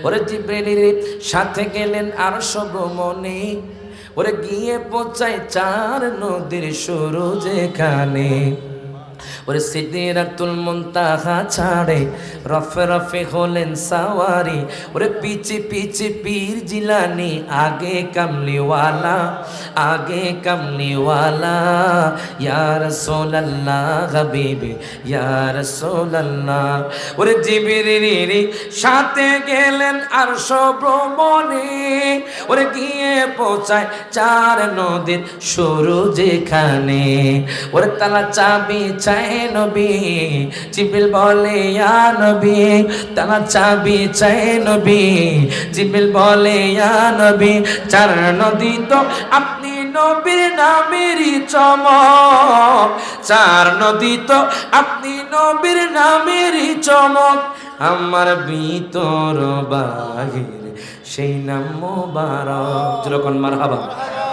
ওরে জিবরিলের সাথে গেলেন আরশ ভ্রমণে, ওরে গিয়ে পৌঁছায় চার নদীর শুরু যেখানে। ওরে সিদরাতুল মুনতাহা ছাড়ে রফে রফে হলেন সাওয়ারি, ওরে পিছে পিছে পীর জিলানি, আগে কামলিওয়ালা, আগে কামলিওয়ালা। ইয়া রাসূলুল্লাহ হাবিবি ইয়া রাসূলুল্লাহ। ওরে জিবরিলের সাথে গেলেন আরশ ভ্রমণে, ওরে গিয়ে পৌঁছায় চার নদীর শুরু যেখানে। ওরে তালা চাবি চায় নবী, জিবরিল বলে ইয়া নবী, তালা চাবি চায় নবী, জিবরিল বলে ইয়া নবী। চার নদী তো আপনি নবীর নামেরই চমক, চার নদী তো আপনি নবীর নামেরই চমক, আমার ভিতর বাহির সেই নাম মোবারক। যেরকম মারহাবা।